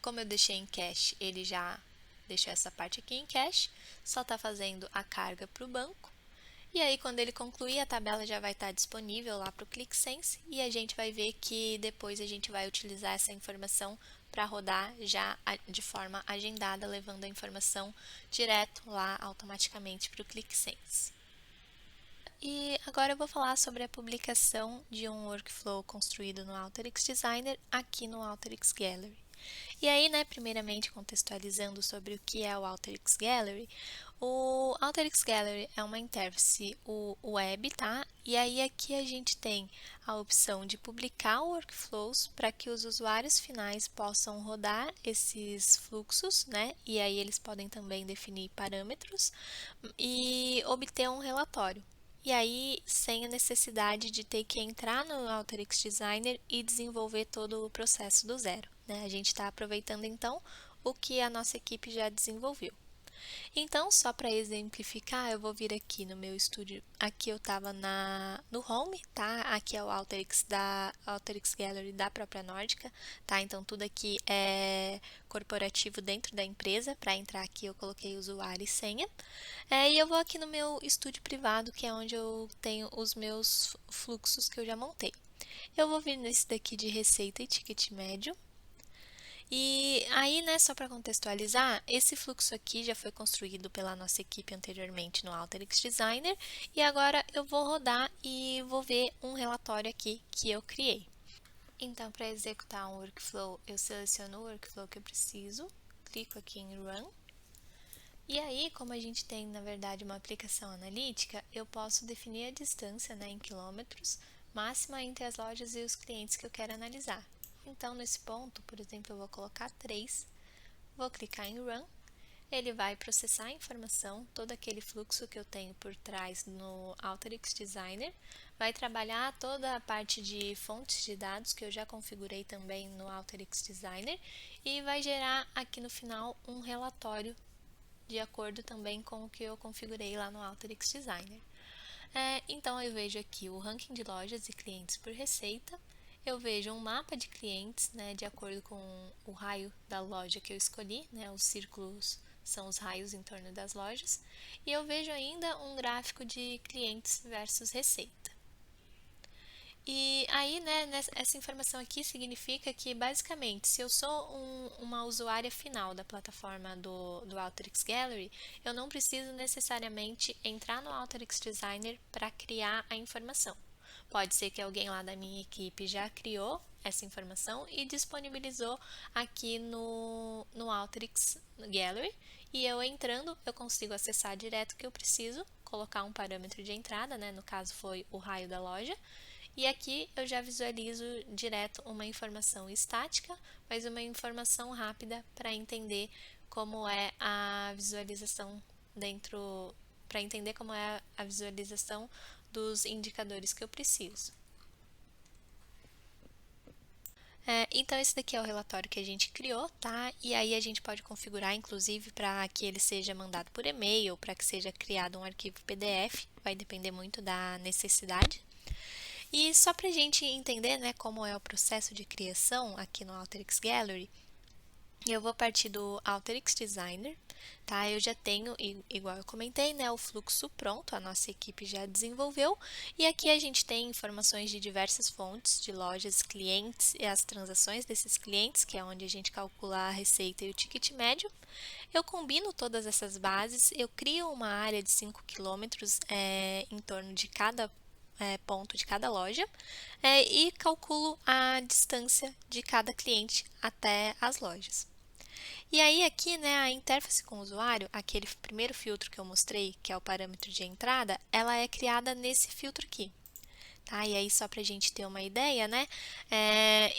Como eu deixei em cache, ele já deixou essa parte aqui em cache, só está fazendo a carga para o banco. E aí, quando ele concluir, a tabela já vai estar disponível lá para o ClickSense e a gente vai ver que depois a gente vai utilizar essa informação para rodar já de forma agendada, levando a informação direto lá automaticamente para o ClickSense. E agora eu vou falar sobre a publicação de um workflow construído no Alteryx Designer aqui no Alteryx Gallery. E aí, né, primeiramente contextualizando sobre o que é o Alteryx Gallery, o Alteryx Gallery é uma interface web, tá? E aí aqui a gente tem a opção de publicar workflows para que os usuários finais possam rodar esses fluxos, né? E aí eles podem também definir parâmetros e obter um relatório. E aí, sem a necessidade de ter que entrar no Alteryx Designer e desenvolver todo o processo do zero, né? A gente está aproveitando então o que a nossa equipe já desenvolveu. Então, só para exemplificar, eu vou vir aqui no meu estúdio. Aqui eu estava no Home, tá? Aqui é o Alteryx da Alteryx Gallery da própria Nórdica, tá? Então, tudo aqui é corporativo dentro da empresa. Para entrar aqui, eu coloquei usuário e senha. E eu vou aqui no meu estúdio privado, que é onde eu tenho os meus fluxos que eu já montei. Eu vou vir nesse daqui de receita e ticket médio. E aí, né, só para contextualizar, esse fluxo aqui já foi construído pela nossa equipe anteriormente no Alteryx Designer e agora eu vou rodar e vou ver um relatório aqui que eu criei. Então, para executar um workflow, eu seleciono o workflow que eu preciso, clico aqui em Run. E aí, como a gente tem, na verdade, uma aplicação analítica, eu posso definir a distância, né, em quilômetros, máxima entre as lojas e os clientes que eu quero analisar. Então, nesse ponto, por exemplo, eu vou colocar 3, vou clicar em Run, ele vai processar a informação, todo aquele fluxo que eu tenho por trás no Alteryx Designer, vai trabalhar toda a parte de fontes de dados que eu já configurei também no Alteryx Designer e vai gerar aqui no final um relatório de acordo também com o que eu configurei lá no Alteryx Designer. Então, eu vejo aqui o ranking de lojas e clientes por receita, eu vejo um mapa de clientes, né, de acordo com o raio da loja que eu escolhi, né, os círculos são os raios em torno das lojas, e eu vejo ainda um gráfico de clientes versus receita. E aí, né, essa informação aqui significa que, basicamente, se eu sou uma usuária final da plataforma do Alteryx Gallery, eu não preciso necessariamente entrar no Alteryx Designer para criar a informação. Pode ser que alguém lá da minha equipe já criou essa informação e disponibilizou aqui no Alteryx Gallery, e eu entrando, eu consigo acessar direto o que eu preciso, colocar um parâmetro de entrada, né, no caso foi o raio da loja, e aqui eu já visualizo direto uma informação estática, mas uma informação rápida para entender como é a visualização para entender como é a visualização dos indicadores que eu preciso. Então, esse daqui é o relatório que a gente criou, tá? E aí a gente pode configurar, inclusive, para que ele seja mandado por e-mail, para que seja criado um arquivo PDF, vai depender muito da necessidade. E só para a gente entender, né, como é o processo de criação aqui no Alteryx Gallery, eu vou partir do Alteryx Designer, tá? Eu já tenho, igual eu comentei, né, o fluxo pronto, a nossa equipe já desenvolveu, e aqui a gente tem informações de diversas fontes, de lojas, clientes e as transações desses clientes, que é onde a gente calcula a receita e o ticket médio. Eu combino todas essas bases, eu crio uma área de 5 quilômetros em torno de cada ponto de cada loja e calculo a distância de cada cliente até as lojas. E aí aqui, né, a interface com o usuário, aquele primeiro filtro que eu mostrei, que é o parâmetro de entrada, ela é criada nesse filtro aqui. Tá? E aí, só para a gente ter uma ideia, né?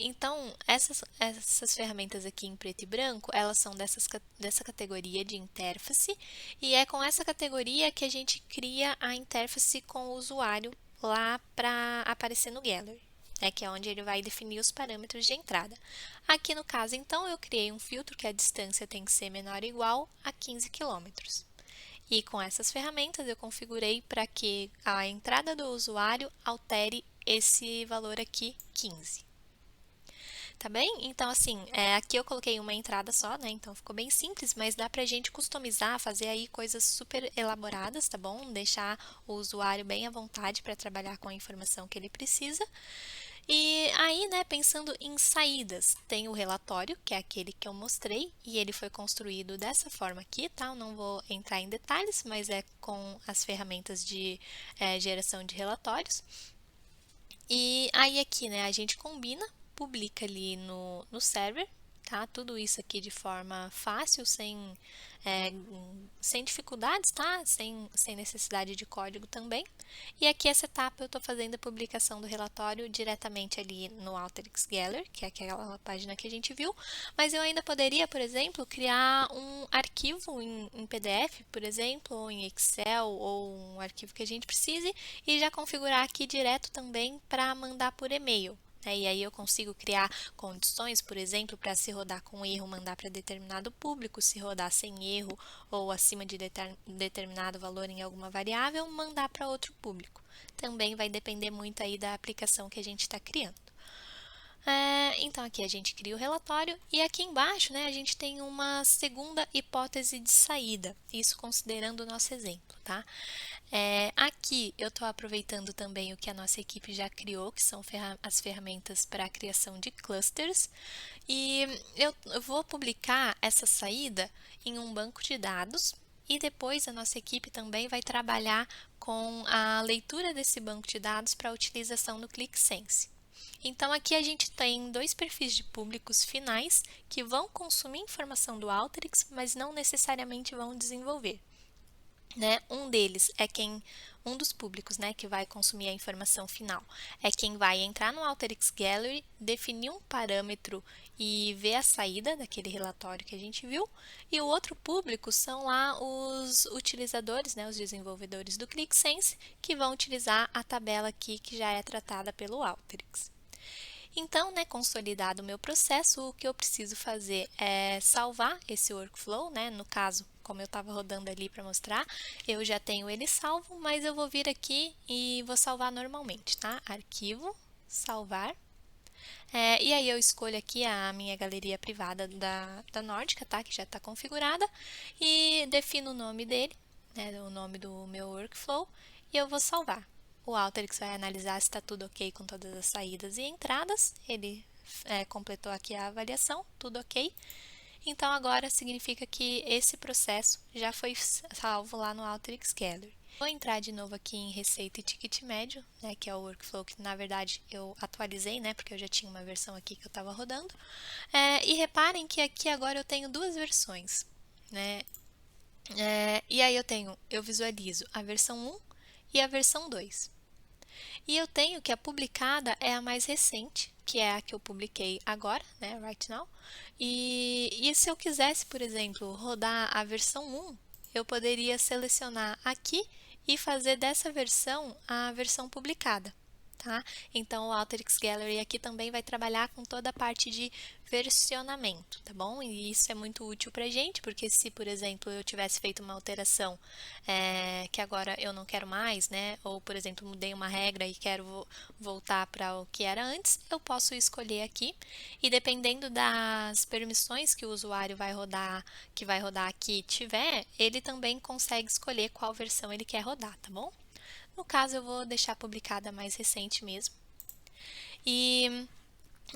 Então, essas ferramentas aqui em preto e branco, elas são dessa categoria de interface, e é com essa categoria que a gente cria a interface com o usuário lá para aparecer no Gallery. Que é onde ele vai definir os parâmetros de entrada. Aqui no caso, então, eu criei um filtro que a distância tem que ser menor ou igual a 15 quilômetros. E com essas ferramentas eu configurei para que a entrada do usuário altere esse valor aqui, 15. Tá bem? Então, assim, aqui eu coloquei uma entrada só, né? Então ficou bem simples, mas dá pra gente customizar, fazer aí coisas super elaboradas, tá bom? Deixar o usuário bem à vontade para trabalhar com a informação que ele precisa. E aí, né, pensando em saídas, tem o relatório, que é aquele que eu mostrei, e ele foi construído dessa forma aqui, tá? Eu não vou entrar em detalhes, mas é com as ferramentas de geração de relatórios. E aí aqui, né, a gente combina, publica ali no server, tá? Tudo isso aqui de forma fácil, é, sem dificuldades, tá? Sem necessidade de código também. E aqui essa etapa eu estou fazendo a publicação do relatório diretamente ali no Alteryx Gallery, que é aquela página que a gente viu, mas eu ainda poderia, por exemplo, criar um arquivo em PDF, por exemplo, ou em Excel, ou um arquivo que a gente precise, e já configurar aqui direto também para mandar por e-mail. E aí eu consigo criar condições, por exemplo, para se rodar com erro, mandar para determinado público, se rodar sem erro ou acima de determinado valor em alguma variável, mandar para outro público. Também vai depender muito aí da aplicação que a gente está criando. Então aqui a gente cria o relatório e aqui embaixo, né, a gente tem uma segunda hipótese de saída, isso considerando o nosso exemplo, tá? Aqui eu estou aproveitando também o que a nossa equipe já criou, que são as ferramentas para a criação de clusters, e eu vou publicar essa saída em um banco de dados, e depois a nossa equipe também vai trabalhar com a leitura desse banco de dados para a utilização do ClickSense. Então, aqui a gente tem dois perfis de públicos finais que vão consumir informação do Alteryx, mas não necessariamente vão desenvolver. Um deles é um dos públicos, né, que vai consumir a informação final, é quem vai entrar no Alteryx Gallery, definir um parâmetro e ver a saída daquele relatório que a gente viu, e o outro público são lá os utilizadores, né, os desenvolvedores do ClickSense, que vão utilizar a tabela aqui que já é tratada pelo Alteryx. Então, né, consolidado o meu processo, o que eu preciso fazer é salvar esse workflow, né? No caso, como eu estava rodando ali para mostrar, eu já tenho ele salvo, mas eu vou vir aqui e vou salvar normalmente, tá? Arquivo, salvar. E aí eu escolho aqui a minha galeria privada da Nórdica, tá? Que já está configurada, e defino o nome dele, né? O nome do meu workflow, e eu vou salvar. O Alteryx vai analisar se está tudo ok com todas as saídas e entradas. Ele completou aqui a avaliação, tudo ok. Então, agora significa que esse processo já foi salvo lá no Alteryx Gallery. Vou entrar de novo aqui em receita e ticket médio, né, que é o workflow que na verdade eu atualizei, né, porque eu já tinha uma versão aqui que eu estava rodando. E reparem que aqui agora eu tenho duas versões, né? E aí eu visualizo a versão 1 e a versão 2. E eu tenho que a publicada é a mais recente, que é a que eu publiquei agora, né, right now. E se eu quisesse, por exemplo, rodar a versão 1, eu poderia selecionar aqui e fazer dessa versão a versão publicada, tá? Então, o Alteryx Gallery aqui também vai trabalhar com toda a parte de versionamento, tá bom? E isso é muito útil pra gente, porque se, por exemplo, eu tivesse feito uma alteração que agora eu não quero mais, né? Ou, por exemplo, mudei uma regra e quero voltar para o que era antes, eu posso escolher aqui e dependendo das permissões que o usuário que vai rodar aqui tiver, ele também consegue escolher qual versão ele quer rodar, tá bom? No caso, eu vou deixar publicada a mais recente mesmo. E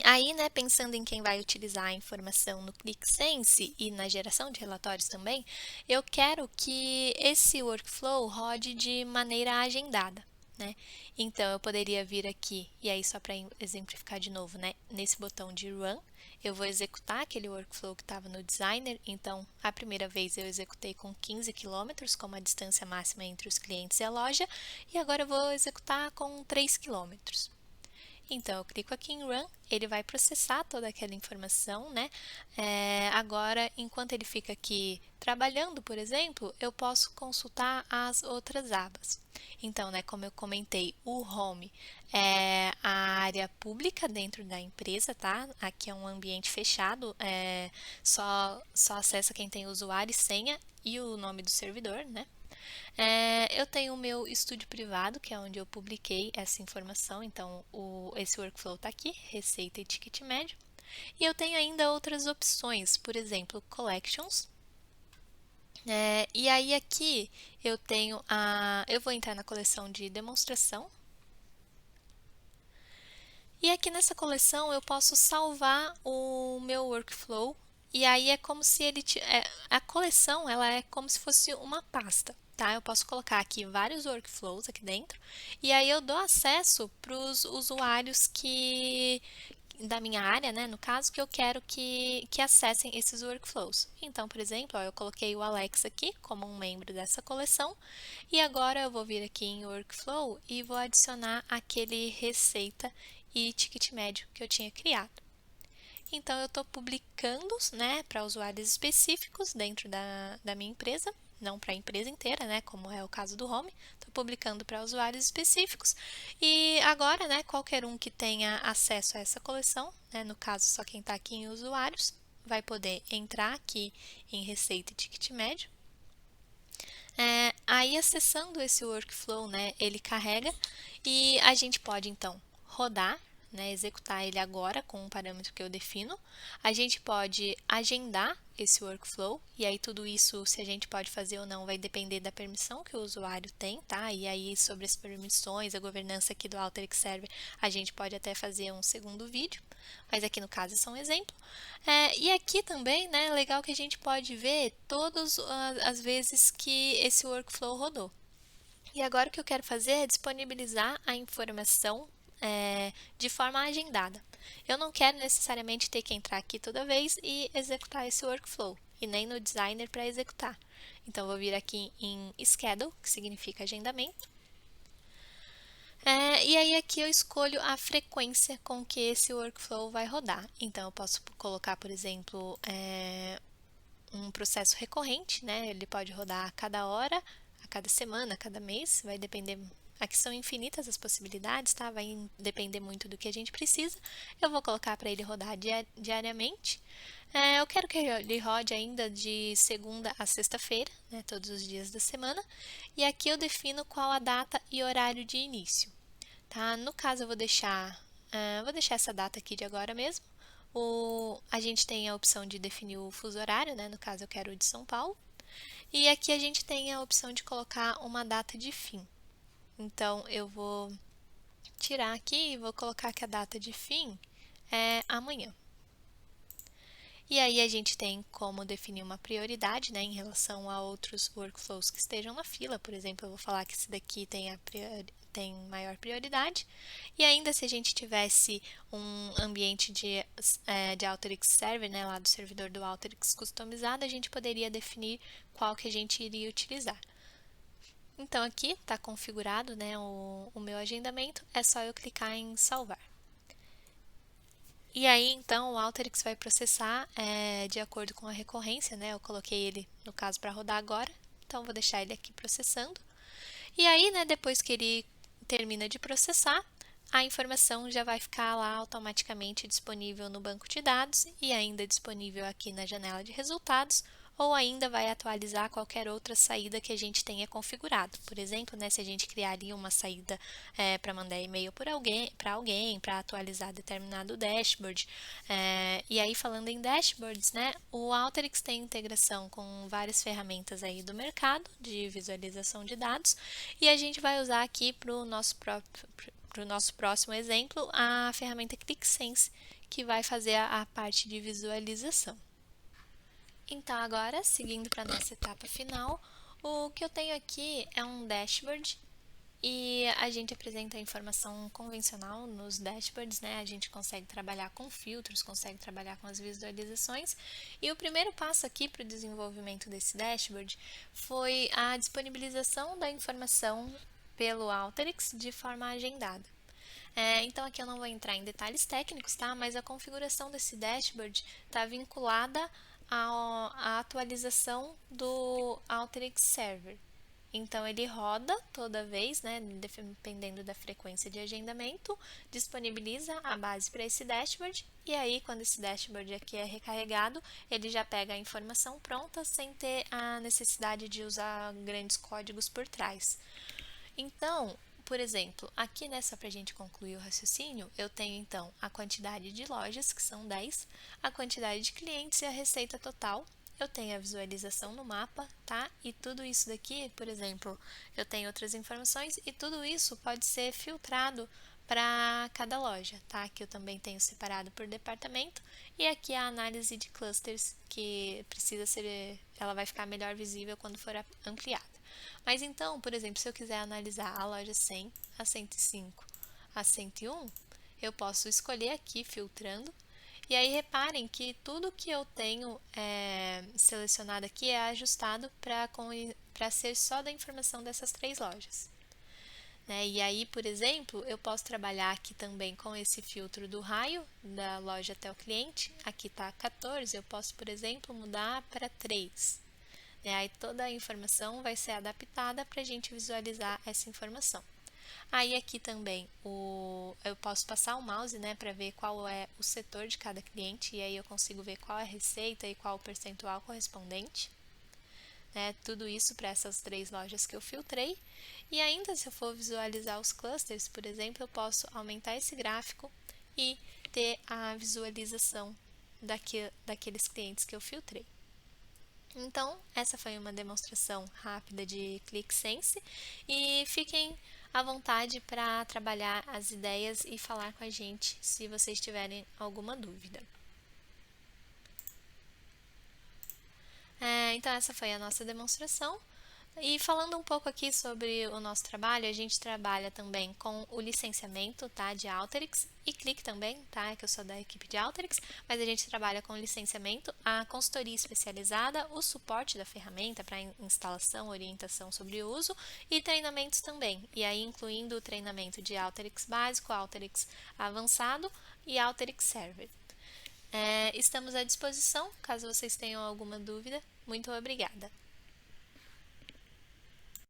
aí, né, pensando em quem vai utilizar a informação no ClickSense e na geração de relatórios também, eu quero que esse workflow rode de maneira agendada, né? Então, eu poderia vir aqui, e aí só para exemplificar de novo, né, nesse botão de Run, eu vou executar aquele workflow que estava no Designer. Então, a primeira vez eu executei com 15 quilômetros, como a distância máxima entre os clientes e a loja, e agora eu vou executar com 3 quilômetros. Então, eu clico aqui em Run, ele vai processar toda aquela informação, né? Agora, enquanto ele fica aqui trabalhando, por exemplo, eu posso consultar as outras abas. Então, né, como eu comentei, o Home é a área pública dentro da empresa, tá? Aqui é um ambiente fechado, só acessa quem tem usuário e senha e o nome do servidor, né? Eu tenho o meu estúdio privado, que é onde eu publiquei essa informação, então esse workflow está aqui, receita e ticket médio. E eu tenho ainda outras opções, por exemplo, Collections. E aí aqui eu vou entrar na coleção de demonstração. E aqui nessa coleção eu posso salvar o meu workflow. E aí é como se a coleção ela é como se fosse uma pasta. Tá? Eu posso colocar aqui vários workflows aqui dentro e aí eu dou acesso para os usuários da minha área, né, no caso, que eu quero que acessem esses workflows. Então, por exemplo, ó, eu coloquei o Alex aqui como um membro dessa coleção e agora eu vou vir aqui em Workflow e vou adicionar aquele receita e ticket médio que eu tinha criado. Então, eu estou publicando, né, para usuários específicos dentro da minha empresa, não para a empresa inteira, né, como é o caso do Home. Estou publicando para usuários específicos e agora, né, qualquer um que tenha acesso a essa coleção, né, no caso só quem está aqui em usuários, vai poder entrar aqui em receita e ticket médio. Aí, acessando esse workflow, né, ele carrega e a gente pode, então, rodar, né, executar ele agora com um parâmetro que eu defino. A gente pode agendar esse workflow e aí tudo isso, se a gente pode fazer ou não, vai depender da permissão que o usuário tem, tá? E aí, sobre as permissões, a governança aqui do Alteryx Server, a gente pode até fazer um segundo vídeo, mas aqui no caso é só um exemplo. E aqui também, né, legal que a gente pode ver todas as vezes que esse workflow rodou. E agora o que eu quero fazer é disponibilizar a informação de forma agendada. Eu não quero necessariamente ter que entrar aqui toda vez e executar esse workflow, e nem no Designer para executar. Então, eu vou vir aqui em Schedule, que significa agendamento. E aí aqui eu escolho a frequência com que esse workflow vai rodar. Então, eu posso colocar, por exemplo, um processo recorrente, né? Ele pode rodar a cada hora, a cada semana, a cada mês, vai depender. Aqui são infinitas as possibilidades, tá? Vai depender muito do que a gente precisa. Eu vou colocar para ele rodar diariamente. Eu quero que ele rode ainda de segunda a sexta-feira, né? Todos os dias da semana. E aqui eu defino qual a data e horário de início. Tá? No caso, eu vou deixar essa data aqui de agora mesmo. A gente tem a opção de definir o fuso horário, né? No caso, eu quero o de São Paulo. E aqui a gente tem a opção de colocar uma data de fim. Então, eu vou tirar aqui e vou colocar que a data de fim é amanhã. E aí a gente tem como definir uma prioridade, né, em relação a outros workflows que estejam na fila. Por exemplo, eu vou falar que esse daqui tem maior prioridade. E ainda se a gente tivesse um ambiente de Alteryx Server, né, lá do servidor do Alteryx customizado, a gente poderia definir qual que a gente iria utilizar. Então, aqui está configurado, né, o meu agendamento, é só eu clicar em salvar. E aí, então, o Alteryx vai processar de acordo com a recorrência, né? Eu coloquei ele, no caso, para rodar agora, então vou deixar ele aqui processando. E aí, né, depois que ele termina de processar, a informação já vai ficar lá automaticamente disponível no banco de dados e ainda disponível aqui na janela de resultados, ou ainda vai atualizar qualquer outra saída que a gente tenha configurado. Por exemplo, né, se a gente criaria uma saída para mandar e-mail para alguém, para atualizar determinado dashboard. E aí, falando em dashboards, né, o Alteryx tem integração com várias ferramentas aí do mercado de visualização de dados, e a gente vai usar aqui para o nosso próximo exemplo a ferramenta ClickSense, que vai fazer a parte de visualização. Então, agora, seguindo para a nossa etapa final, o que eu tenho aqui é um dashboard e a gente apresenta a informação convencional nos dashboards, né? A gente consegue trabalhar com filtros, consegue trabalhar com as visualizações. E o primeiro passo aqui para o desenvolvimento desse dashboard foi a disponibilização da informação pelo Alteryx de forma agendada. Então aqui eu não vou entrar em detalhes técnicos, tá? Mas a configuração desse dashboard está vinculada à atualização do Alteryx Server. Então ele roda toda vez, né, dependendo da frequência de agendamento, disponibiliza a base para esse dashboard e aí quando esse dashboard aqui é recarregado, ele já pega a informação pronta sem ter a necessidade de usar grandes códigos por trás. Então, por exemplo, aqui nessa para a gente concluir o raciocínio, eu tenho então a quantidade de lojas, que são 10, a quantidade de clientes e a receita total. Eu tenho a visualização no mapa, tá? E tudo isso daqui, por exemplo, eu tenho outras informações e tudo isso pode ser filtrado para cada loja, tá? Que eu também tenho separado por departamento e aqui a análise de clusters que precisa ser, ela vai ficar melhor visível quando for ampliada. Mas então, por exemplo, se eu quiser analisar a loja 100, a 105, a 101, eu posso escolher aqui filtrando. E aí reparem que tudo que eu tenho selecionado aqui é ajustado para ser só da informação dessas 3 lojas. Né? E aí, por exemplo, eu posso trabalhar aqui também com esse filtro do raio da loja até o cliente. Aqui está 14, eu posso, por exemplo, mudar para 3. E aí toda a informação vai ser adaptada para a gente visualizar essa informação. Aí aqui também eu posso passar o mouse, né, para ver qual é o setor de cada cliente e aí eu consigo ver qual é a receita e qual o percentual correspondente. Né, tudo isso para essas 3 lojas que eu filtrei. E ainda se eu for visualizar os clusters, por exemplo, eu posso aumentar esse gráfico e ter a visualização daqueles clientes que eu filtrei. Então, essa foi uma demonstração rápida de ClickSense e fiquem à vontade para trabalhar as ideias e falar com a gente se vocês tiverem alguma dúvida. Então, essa foi a nossa demonstração. E falando um pouco aqui sobre o nosso trabalho, a gente trabalha também com o licenciamento, tá, de Alteryx e Click também, tá, que eu sou da equipe de Alteryx, mas a gente trabalha com licenciamento, a consultoria especializada, o suporte da ferramenta para instalação, orientação sobre o uso e treinamentos também, e aí incluindo o treinamento de Alteryx básico, Alteryx avançado e Alteryx Server. Estamos à disposição, caso vocês tenham alguma dúvida. Muito obrigada!